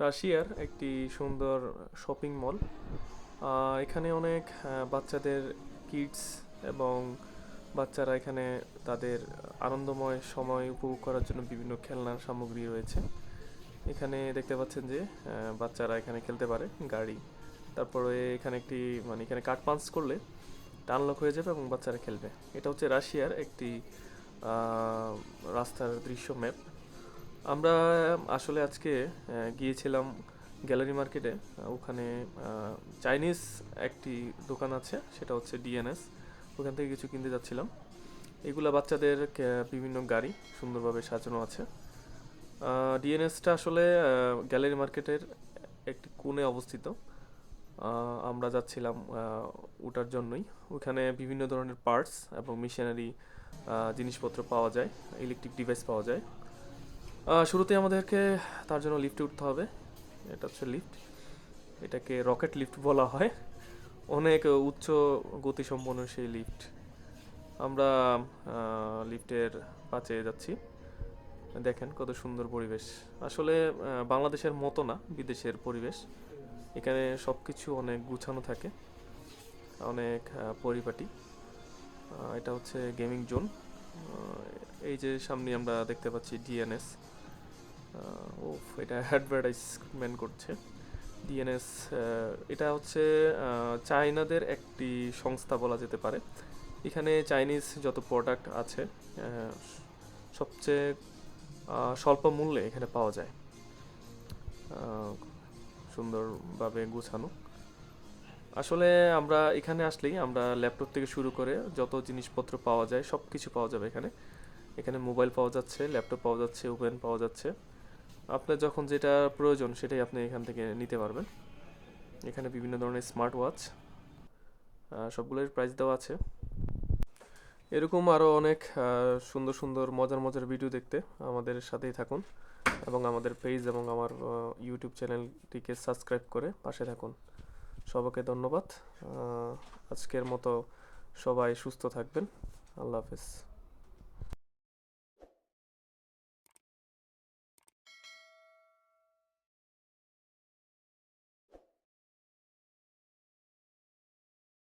রাশিয়ার একটি সুন্দর শপিং মল। এখানে অনেক বাচ্চাদের কিডস এবং বাচ্চারা এখানে তাদের আনন্দময় সময় উপভোগ করার জন্য বিভিন্ন খেলনার সামগ্রী রয়েছে। এখানে দেখতে পাচ্ছেন যে বাচ্চারা এখানে খেলতে পারে গাড়ি। তারপরে এখানে একটি এখানে কার্ড পাঞ্চ করলে এটা আনলক হয়ে যাবে এবং বাচ্চারা খেলবে। এটা হচ্ছে রাশিয়ার একটি রাস্তার দৃশ্য ম্যাপ। আমরা আসলে আজকে গিয়েছিলাম গ্যালারি মার্কেটে। ওখানে চাইনিজ একটি দোকান আছে, সেটা হচ্ছে ডিএনএস। ওখান থেকে কিছু কিনতে যাচ্ছিলাম। এগুলা বাচ্চাদের বিভিন্ন গাড়ি সুন্দরভাবে সাজানো আছে। ডিএনএসটা আসলে গ্যালারি মার্কেটের একটি কোণে অবস্থিত। আমরা যাচ্ছিলাম ওটার জন্যই। ওখানে বিভিন্ন ধরনের পার্টস এবং মেশিনারি জিনিসপত্র পাওয়া যায়, ইলেকট্রিক ডিভাইস পাওয়া যায়। শুরুতে আমাদেরকে তার জন্য লিফটে উঠতে হবে। এটা হচ্ছে লিফট, এটাকে রকেট লিফট বলা হয়। অনেক উচ্চ গতিসম্পন্ন সেই লিফট। আমরা লিফটের পাশে যাচ্ছি। দেখেন কত সুন্দর পরিবেশ। আসলে বাংলাদেশের মতো না বিদেশের পরিবেশ। এখানে সব কিছু অনেক গুছানো থাকে, অনেক পরিপাটি। এটা হচ্ছে গেমিং জোন। এই যে সামনে আমরা দেখতে পাচ্ছি ডিএনএস। ও, এটা অ্যাডভার্টাইজমেন্ট করছে ডিএনএস। এটা হচ্ছে চায়নাদের একটি সংস্থা বলা যেতে পারে। এখানে চাইনিজ যত প্রোডাক্ট আছে সবচেয়ে স্বল্প মূল্যে এখানে পাওয়া যায়। সুন্দরভাবে গুছানো। আসলে আমরা এখানে আসলেই আমরা ল্যাপটপ থেকে শুরু করে যত জিনিসপত্র পাওয়া যায় সব কিছু পাওয়া যাবে এখানে। এখানে মোবাইল পাওয়া যাচ্ছে, ল্যাপটপ পাওয়া যাচ্ছে, ওভেন পাওয়া যাচ্ছে। আপনার যখন যেটা প্রয়োজন সেটাই আপনি এখান থেকে নিতে পারবেন। এখানে বিভিন্ন ধরনের স্মার্ট ওয়াচ, সবগুলোর প্রাইস দেওয়া আছে। এরকম আরও অনেক সুন্দর সুন্দর মজার মজার ভিডিও দেখতে আমাদের সাথেই থাকুন এবং আমাদের পেজ এবং আমার ইউটিউব চ্যানেলটিকে সাবস্ক্রাইব করে পাশে থাকুন। সবাইকে ধন্যবাদ। আজকের মতো সবাই সুস্থ থাকবেন। আল্লাহ হাফেজ।